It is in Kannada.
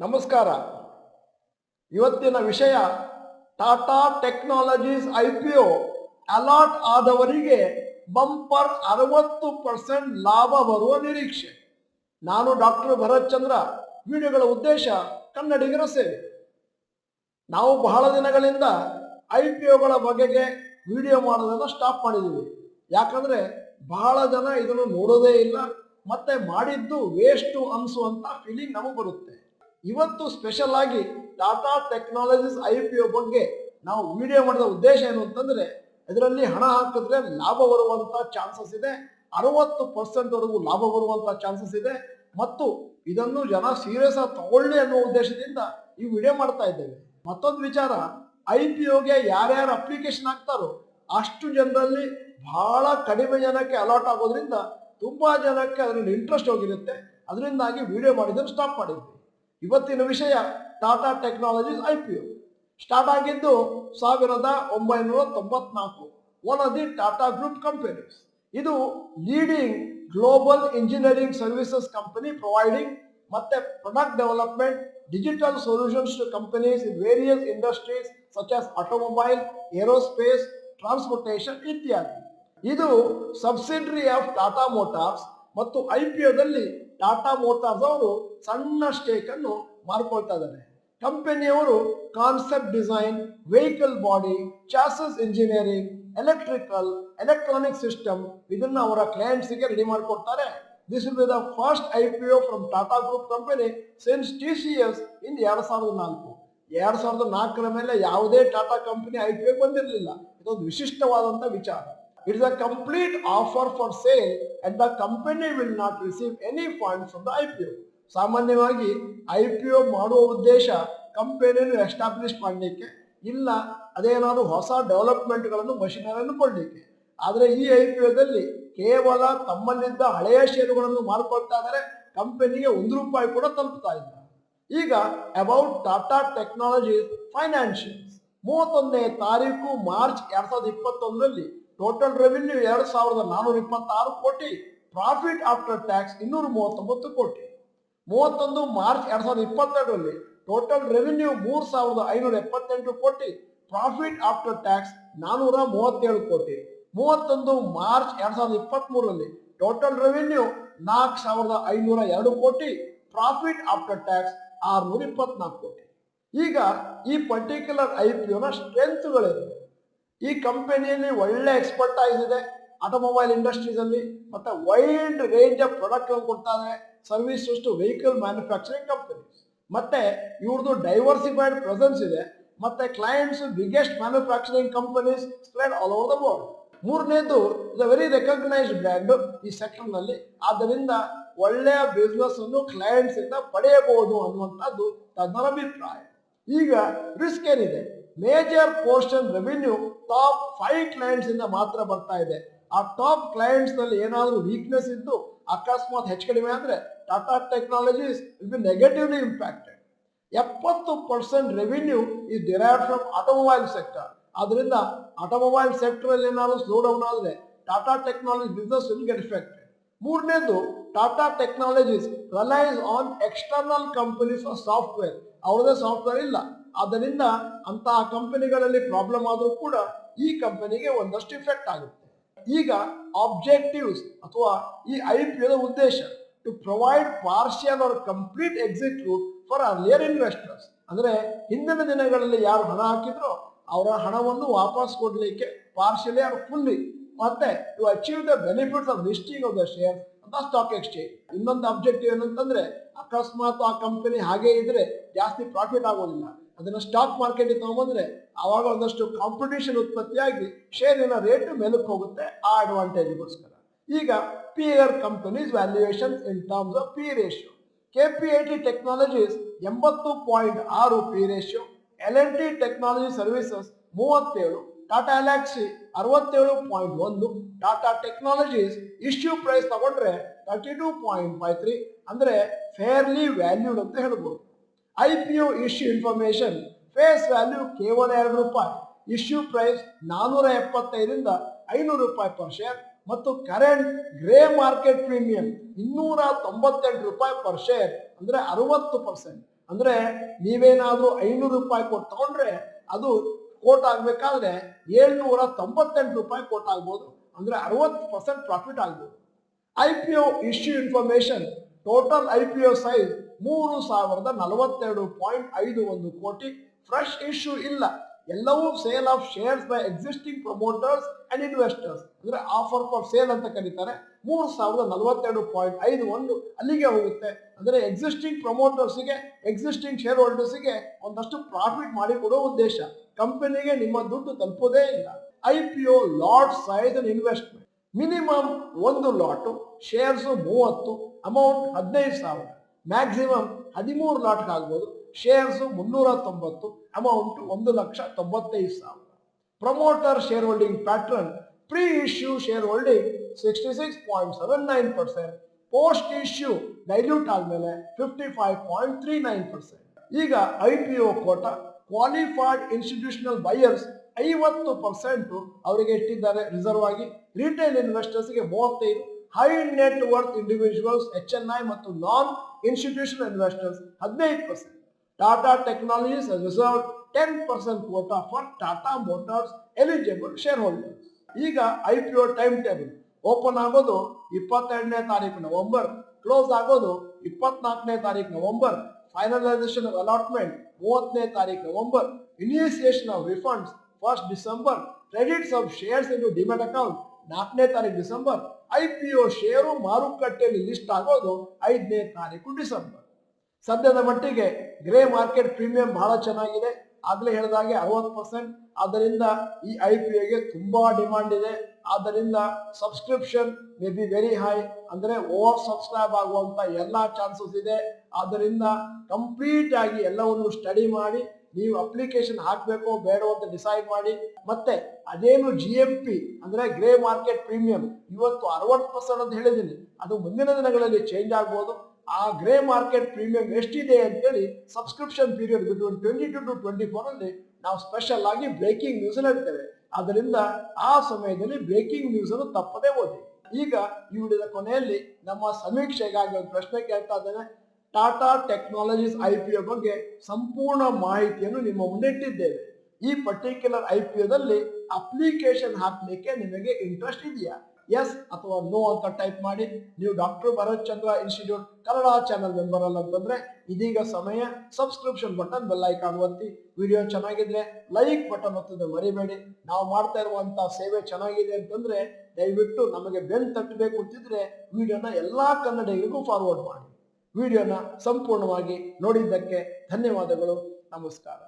ನಮಸ್ಕಾರ. ಇವತ್ತಿನ ವಿಷಯ ಟಾಟಾ ಟೆಕ್ನಾಲಜೀಸ್ IPO ಅಲಾಟ್ ಆದವರಿಗೆ ಬಂಪರ್ 60% ಲಾಭ ಬರುವ ನಿರೀಕ್ಷೆ. ನಾನು ಡಾಕ್ಟರ್ ಭರತ್ ಚಂದ್ರ. ವಿಡಿಯೋಗಳ ಉದ್ದೇಶ ಕನ್ನಡಿಗರ ಸೇವೆ. ನಾವು ಬಹಳ ದಿನಗಳಿಂದ IPOಗಳ ಬಗೆಗೆ ವಿಡಿಯೋ ಮಾಡೋದನ್ನು ಸ್ಟಾಪ್ ಮಾಡಿದ್ದೀವಿ. ಯಾಕಂದ್ರೆ ಬಹಳ ಜನ ಇದನ್ನು ನೋಡೋದೇ ಇಲ್ಲ, ಮತ್ತೆ ಮಾಡಿದ್ದು ವೇಸ್ಟು ಅನಿಸುವಂತ ಫೀಲಿಂಗ್ ನಮಗೆ ಬರುತ್ತೆ. ಇವತ್ತು ಸ್ಪೆಷಲ್ ಆಗಿ ಟಾಟಾ ಟೆಕ್ನಾಲಜೀಸ್ IPO ಬಗ್ಗೆ ನಾವು ವಿಡಿಯೋ ಮಾಡಿದ ಉದ್ದೇಶ ಏನು ಅಂತಂದ್ರೆ, ಇದರಲ್ಲಿ ಹಣ ಹಾಕಿದ್ರೆ ಲಾಭ ಬರುವಂತ ಚಾನ್ಸಸ್ ಇದೆ, 60% ವರೆಗೂ ಲಾಭ ಬರುವಂತ ಚಾನ್ಸಸ್ ಇದೆ, ಮತ್ತು ಇದನ್ನು ಜನ ಸೀರಿಯಸ್ ಆಗಿ ತಗೊಳ್ಳಿ ಅನ್ನೋ ಉದ್ದೇಶದಿಂದ ಈ ವಿಡಿಯೋ ಮಾಡ್ತಾ ಇದ್ದೇವೆ. ಮತ್ತೊಂದು ವಿಚಾರ, IPOಗೆ ಯಾರ್ಯಾರು ಅಪ್ಲಿಕೇಶನ್ ಹಾಕ್ತಾರೋ ಅಷ್ಟು ಜನರಲ್ಲಿ ಬಹಳ ಕಡಿಮೆ ಜನಕ್ಕೆ ಅಲಾಟ್ ಆಗೋದ್ರಿಂದ ತುಂಬಾ ಜನಕ್ಕೆ ಅದರಲ್ಲಿ ಇಂಟ್ರೆಸ್ಟ್ ಹೋಗಿರುತ್ತೆ. ಅದರಿಂದಾಗಿ ವಿಡಿಯೋ ಮಾಡಿದ್ದನ್ನು ಸ್ಟಾಪ್ ಮಾಡಿದ್ವಿ. ಇವತ್ತಿನ ವಿಷಯ ಟಾಟಾ ಟೆಕ್ನಾಲಜೀಸ್ IPO ಸ್ಟಾರ್ಟ್ ಆಗಿದ್ದು 1994. One of the Tata group companies. ಇದು leading global engineering services company, providing ಮತ್ತೆ product development, digital solutions to companies in various industries such as automobile, aerospace, transportation ಇತ್ಯಾದಿ. ಇದು ಸಬ್ಸಿಡರಿ ಆಫ್ ಟಾಟಾ ಮೋಟಾರ್ಸ್ ಮತ್ತು IPOದಲ್ಲಿ ಟಾಟಾ ಮೋಟಾರ್ಸ್ ಅವರು ಸಣ್ಣ ಸ್ಟೇಕ್ ಅನ್ನು ಮಾರ್ಕೊಳ್ತಾ ಇದ್ದಾರೆ. ಕಂಪನಿಯವರು concept design, vehicle body, chassis engineering, electrical, electronic system ಇದನ್ನ ಅವರ ಕ್ಲೈಂಟ್ಸ್ಗೆ ರೆಡಿ ಮಾಡಿಕೊಡ್ತಾರೆ. This will be the first IPO from Tata group company since TCS in 2004. 2004 ಮೇಲೆ ಯಾವುದೇ ಟಾಟಾ ಕಂಪನಿ IPO ಬಂದಿರಲಿಲ್ಲ. ಇದೊಂದು ವಿಶಿಷ್ಟವಾದಂತ ವಿಚಾರ. It is a complete offer for sale and the company will not receive any funds from the IPO. ಸಾಮಾನ್ಯವಾಗಿ IPO ಮಾಡುವ ಉದ್ದೇಶ ಕಂಪನಿಯನ್ನು ಎಸ್ಟಾಬ್ಲಿಷ್ ಮಾಡಲಿಕ್ಕೆ, ಇಲ್ಲ ಅದೇನಾದ್ರು ಹೊಸ ಡೆವಲಪ್ಮೆಂಟ್ಗಳನ್ನು ಮಷಿನರಿಯನ್ನು ಕೊಡಲಿಕ್ಕೆ. ಆದರೆ ಈ IPOದಲ್ಲಿ ಕೇವಲ ತಮ್ಮಲ್ಲಿದ್ದ ಹಳೆಯ ಷೇರುಗಳನ್ನು ಮಾರ್ಕೊಳ್ತಾ ಇದ್ದಾರೆ. ಕಂಪನಿಗೆ ₹1 ಕೂಡ ತಲುಪ್ತಾ ಇಲ್ಲ. ಈಗ ಅಬೌಟ್ ಟಾಟಾ ಟೆಕ್ನಾಲಜೀಸ್ ಫೈನಾನ್ಷಿಯಲ್ಸ್. 31ನೇ ತಾರೀಕು ಮಾರ್ಚ್ 2021ರಲ್ಲಿ ಟೋಟಲ್ ರೆವಿನ್ಯೂ 2426 ಕೋಟಿ, ಪ್ರಾಫಿಟ್ ಆಫ್ಟರ್ ಟ್ಯಾಕ್ಸ್ 239 ಕೋಟಿ. 31 ಮಾರ್ಚ್ 2022ರಲ್ಲಿ ಟೋಟಲ್ ರೆವಿನ್ಯೂ 3578 ಕೋಟಿ, ಪ್ರಾಫಿಟ್ ಆಫ್ಟರ್ ಟ್ಯಾಕ್ಸ್ 437 ಕೋಟಿ. 31 ಮಾರ್ಚ್ 2023ರಲ್ಲಿ ಟೋಟಲ್ ರೆವಿನ್ಯೂ 4502 ಕೋಟಿ, ಪ್ರಾಫಿಟ್ ಆಫ್ಟರ್ ಟ್ಯಾಕ್ಸ್ 624 ಕೋಟಿ. ಈಗ ಈ ಪರ್ಟಿಕ್ಯುಲರ್ IPOನ ಸ್ಟ್ರೆಂತ್ಗಳಿವೆ. ಈ ಕಂಪನಿಯಲ್ಲಿ ಒಳ್ಳೆ ಎಕ್ಸ್ಪರ್ಟೈಸ್ ಇದೆ. ಆಟೋಮೊಬೈಲ್ ಇಂಡಸ್ಟ್ರೀಸ್ ಅಲ್ಲಿ ಮತ್ತೆ ವೈಡ್ ರೇಂಜ್ ಆಫ್ ಪ್ರಾಡಕ್ಟ್ ಕೊಡ್ತಾ ಇದ್ದಾರೆ, services to vehicle manufacturing companies. ಮತ್ತೆ ಇವ್ರದ್ದು ಡೈವರ್ಸಿಫೈಡ್ ಪ್ರೆಸೆನ್ಸ್ ಇದೆ, ಮತ್ತೆ clients biggest manufacturing companies spread all over the world. ಮೂರನೇದು is a very recognised brand ಈ ಸೆಕ್ಟರ್ ನಲ್ಲಿ. ಆದ್ದರಿಂದ ಒಳ್ಳೆಯ ಬಿಸ್ನೆಸ್ ಅನ್ನು ಕ್ಲೈಂಟ್ಸ್ ಇಂದ ಪಡೆಯಬಹುದು ಅನ್ನುವಂಥದ್ದು ತಜ್ಞರ ಅಭಿಪ್ರಾಯ. ಈಗ ರಿಸ್ಕ್ ಏನಿದೆ? Major portion revenue top 5 clients ಇಂದ ಮಾತ್ರ ಬರ್ತಾ ಇದೆ. ಆ ಟಾಪ್ ಕ್ಲೈಂಟ್ಸ್ ನಲ್ಲಿ ಏನಾದರೂ ವೀಕ್ನೆಸ್ ಇದ್ದು ಅಕಸ್ಮಾತ್ ಹೆಚ್ಚು ಕಡಿಮೆ ಆದ್ರೆ Tata technologies will be negatively impacted. 70% revenue is derived from automobile sector. ಆದ್ರಿಂದ ಆಟೋಮೊಬೈಲ್ ಸೆಕ್ಟರ್ ಅಲ್ಲಿ ಏನಾದ್ರು ಸ್ಲೋ ಡೌನ್ ಆದ್ರೆ Tata technology business will get affected. ಮೂರನೇದು, Tata technologies relies on external companies for software. ಅವ್ರದೇ ಸಾಫ್ಟ್ವೇರ್ ಇಲ್ಲ. ಆದ್ದರಿಂದ ಅಂತಹ ಕಂಪನಿಗಳಲ್ಲಿ ಪ್ರಾಬ್ಲಮ್ ಆದರೂ ಕೂಡ ಈ ಕಂಪನಿಗೆ ಒಂದಷ್ಟು ಇಫೆಕ್ಟ್ ಆಗುತ್ತೆ. ಈಗ ಆಬ್ಜೆಕ್ಟಿವ್ಸ್ ಅಥವಾ ಈ IPOದ ಉದ್ದೇಶ to provide partial or complete exit route for earlier investors. ಅಂದ್ರೆ ಹಿಂದಿನ ದಿನಗಳಲ್ಲಿ ಯಾರು ಹಣ ಹಾಕಿದ್ರೋ ಅವರ ಹಣವನ್ನು ವಾಪಸ್ ಕೊಡ್ಲಿಕ್ಕೆ ಪಾರ್ಷಿಯಲಿ ಆರ್ ಫುಲ್ಲಿ, ಮತ್ತೆ to achieve the benefits of listing of the share ಅಂತ ಸ್ಟಾಕ್ ಎಕ್ಸ್ಚೇಂಜ್. ಇನ್ನೊಂದು ಆಬ್ಜೆಕ್ಟಿವ್ ಏನಂತಂದ್ರೆ, ಅಕಸ್ಮಾತ್ ಆ ಕಂಪನಿ ಹಾಗೆ ಇದ್ರೆ ಜಾಸ್ತಿ ಪ್ರಾಫಿಟ್ ಆಗೋದಿಲ್ಲ, ಅದನ್ನ ಸ್ಟಾಕ್ ಮಾರ್ಕೆಟ್ ತಗೊಂಡ್ಬಂದ್ರೆ ಆವಾಗ ಒಂದಷ್ಟು ಕಾಂಪಿಟೇಷನ್ ಉತ್ಪತ್ತಿಯಾಗಿ ಶೇರಿನ ರೇಟ್ ಮೇಲಕ್ಕೆ ಹೋಗುತ್ತೆ. ಆ ಅಡ್ವಾಂಟೇಜ್ಗೋಸ್ಕರ ಈಗ peer companies valuation in terms of P ratio. KPIT technologies 80.6 P ratio, L&T technology services 37, Tata Elxsi 67.1, Tata technologies issue price ತಗೊಂಡ್ರೆ 32.53, ಅಂದ್ರೆ ಫೇರ್ಲಿ ವ್ಯಾಲ್ಯೂಡ್ ಅಂತ ಹೇಳ್ಬೋದು. IPO issue information, face value ಕೇವಲ ₹2, ಇಶ್ಯೂ ಪ್ರೈಸ್ 475 ರಿಂದ ₹500 ಪರ್ ಶೇರ್, ಮತ್ತು ಕರೆಂಟ್ ಗ್ರೇ ಮಾರ್ಕೆಟ್ ಪ್ರೀಮಿಯಂ 298 ರೂಪಾಯಿ ಪರ್ ಶೇರ್, ಅಂದ್ರೆ 60%. ಅಂದ್ರೆ ನೀವೇನಾದ್ರೂ 500 ರೂಪಾಯಿ ಕೊಟ್ಟು ತಗೊಂಡ್ರೆ ಅದು ಕೋಟ್ ಆಗ್ಬೇಕಾದ್ರೆ 798 ರೂಪಾಯಿ ಕೋಟ್ ಆಗ್ಬೋದು, ಅಂದ್ರೆ 60% ಪ್ರಾಫಿಟ್ ಆಗ್ಬೋದು. IPO issue information, total IPO size 3042.51 ಕೋಟಿ. ಫ್ರೆಶ್ ಇಶ್ಯೂ ಇಲ್ಲ, ಎಲ್ಲವೂ sale of shares by existing promoters and investors, ಅಂದ್ರೆ ಆಫರ್ ಫಾರ್ ಸೇಲ್ ಅಂತ ಕರೀತಾರೆ. 3042.51 ಅಲ್ಲಿಗೆ ಹೋಗುತ್ತೆ. ಅಂದ್ರೆ ಎಕ್ಸಿಸ್ಟಿಂಗ್ ಪ್ರಮೋಟರ್ಸ್ಗೆ, ಎಕ್ಸಿಸ್ಟಿಂಗ್ ಶೇರ್ ಹೋಲ್ಡರ್ಸ್ಗೆ ಒಂದಷ್ಟು ಪ್ರಾಫಿಟ್ ಮಾಡಿ ಕೊಡೋ ಉದ್ದೇಶ. ಕಂಪನಿಗೆ ನಿಮ್ಮ ದುಡ್ಡು ತಲುಪೋದೇ ಇಲ್ಲ. IPO lot size and investment, minimum ಒಂದು lot shares 30, amount 15,000, maximum 13 lot ಆಗ್ಬೋದು, shares 390, amount 1,95,000. Promoter shareholding pattern, pre issue shareholding 66.79%, post issue dilute ಆದ್ಮೇಲೆ 55.39%. ಈಗ IPO quota, qualified institutional buyers 50% ಅವರಿಗೆ ಇಟ್ಟಿದ್ದಾರೆ ರಿಸರ್ವ್ ಆಗಿ. ರಿಟೇಲ್ ಇನ್ವೆಸ್ಟರ್ಸ್ಗೆ 35, high net worth individuals HNI ಮತ್ತು non institutional investors 15%. Tata technologies reserve 10% quota for Tata motors eligible share holders. ಈಗ IPO ಟೈಮ್ ಟೇಬಲ್ ಓಪನ್ ಆಗೋದು 22ನೇ ತಾರೀಕು ನವೆಂಬರ್, ಕ್ಲೋಸ್ ಆಗೋದು 24ನೇ ತಾರೀಕು ನವೆಂಬರ್, ಫೈನಲೈಸೇಷನ್ ಆಫ್ ಅಲಾಟ್ಮೆಂಟ್ 30ನೇ ತಾರೀಕು November, initiation of refunds 1st December, credits of shares in demat account 4ನೇ ತಾರೀಕು ಡಿಸೆಂಬರ್, IPO ಷೇರು ಮಾರುಕಟ್ಟೆಯಲ್ಲಿ ಲಿಸ್ಟ್ ಆಗೋದು 5ನೇ ತಾರೀಕು ಡಿಸೆಂಬರ್. ಸದ್ಯದ ಮಟ್ಟಿಗೆ ಗ್ರೇ ಮಾರ್ಕೆಟ್ ಪ್ರೀಮಿಯಂ ಬಹಳ ಚೆನ್ನಾಗಿದೆ, ಆಗ್ಲೇ ಹೇಳಿದಾಗೆ 60%. ಆದ್ದರಿಂದ ಈ IPOಗೆ ತುಂಬಾ ಡಿಮಾಂಡ್ ಇದೆ. ಆದ್ದರಿಂದ subscription may be very high, ಅಂದ್ರೆ ಓವರ್ ಸಬ್ಸ್ಕ್ರೈಬ್ ಆಗುವಂತ ಎಲ್ಲಾ ಚಾನ್ಸಸ್ ಇದೆ. ಆದ್ದರಿಂದ ಕಂಪ್ಲೀಟ್ ಆಗಿ ಎಲ್ಲವನ್ನು ಸ್ಟಡಿ ಮಾಡಿ ನೀವು ಅಪ್ಲಿಕೇಶನ್ ಹಾಕಬೇಕೋ ಬೇಡೋ ಅಂತ ಡಿಸೈಡ್ ಮಾಡಿ. ಮತ್ತೆ ಅದೇನು GMP ಅಂದ್ರೆ ಗ್ರೇ ಮಾರ್ಕೆಟ್ ಪ್ರೀಮಿಯಂ ಇವತ್ತು 60% ಅಂತ ಹೇಳಿದ್ದೀನಿ, ಅದು ಮುಂದಿನ ದಿನಗಳಲ್ಲಿ ಚೇಂಜ್ ಆಗ್ಬೋದು. ಆ ಗ್ರೇ ಮಾರ್ಕೆಟ್ ಪ್ರೀಮಿಯಂ ಎಷ್ಟಿದೆ ಅಂತೇಳಿ ಸಬ್ಸ್ಕ್ರಿಪ್ಷನ್ ಪೀರಿಯಡ್ ಬಿಟ್ವೀನ್ 22 to 24 ಅಲ್ಲಿ ನಾವು ಸ್ಪೆಷಲ್ ಆಗಿ ಬ್ರೇಕಿಂಗ್ ನ್ಯೂಸ್ ಹೇಳ್ತೇವೆ. ಆದ್ದರಿಂದ ಆ ಸಮಯದಲ್ಲಿ ಬ್ರೇಕಿಂಗ್ ನ್ಯೂಸ್ ಅನ್ನು ತಪ್ಪದೇ ಓದಿ. ಈಗ ಈ ವಿಡಿಯೋದ ಕೊನೆಯಲ್ಲಿ ನಮ್ಮ ಸಮೀಕ್ಷೆಗಾಗಿ ಒಂದು ಪ್ರಶ್ನೆ ಕೇಳ್ತಾ ಇದ್ದೇನೆ. ಟಾಟಾ ಟೆಕ್ನಾಲಜೀಸ್ IPO ಬಗ್ಗೆ ಸಂಪೂರ್ಣ ಮಾಹಿತಿಯನ್ನು ನಿಮ್ಮ ಮುಂದೆ ಇಟ್ಟಿದ್ದೇವೆ. ಈ ಪರ್ಟಿಕ್ಯುಲರ್ IPOದಲ್ಲಿ ಅಪ್ಲಿಕೇಶನ್ ಹಾಕಲಿಕ್ಕೆ ನಿಮಗೆ ಇಂಟ್ರೆಸ್ಟ್ ಇದೆಯಾ? ಎಸ್ ಅಥವಾ ನೋ ಅಂತ ಟೈಪ್ ಮಾಡಿ. ನೀವು ಡಾಕ್ಟರ್ ಭರತ್ ಚಂದ್ರ ಇನ್ಸ್ಟಿಟ್ಯೂಟ್ ಕನ್ನಡ ಚಾನಲ್ ಮೆಂಬರ್ ಅಲ್ಲ ಅಂತಂದ್ರೆ ಇದೀಗ ಸಮಯ. ಸಬ್ಸ್ಕ್ರಿಪ್ಷನ್ ಬಟನ್, ಬೆಲ್ ಐಕಾನ್ ಒತ್ತಿ. ವಿಡಿಯೋ ಚೆನ್ನಾಗಿದ್ರೆ ಲೈಕ್ ಬಟನ್ ಒತ್ತೋದು ಮರಿಬೇಡಿ. ನಾವು ಮಾಡ್ತಾ ಇರುವಂತ ಸೇವೆ ಚೆನ್ನಾಗಿದೆ ಅಂತಂದ್ರೆ ದಯವಿಟ್ಟು ನಮಗೆ ಬೆನ್ ತಟ್ಟಬೇಕು ಅಂತಿದ್ರೆ ವಿಡಿಯೋನ ಎಲ್ಲಾ ಕನ್ನಡಿಗರಿಗೂ ಫಾರ್ವರ್ಡ್ ಮಾಡಿ. ವಿಡಿಯೋನ ಸಂಪೂರ್ಣವಾಗಿ ನೋಡಿದ್ದಕ್ಕೆ ಧನ್ಯವಾದಗಳು. ನಮಸ್ಕಾರ.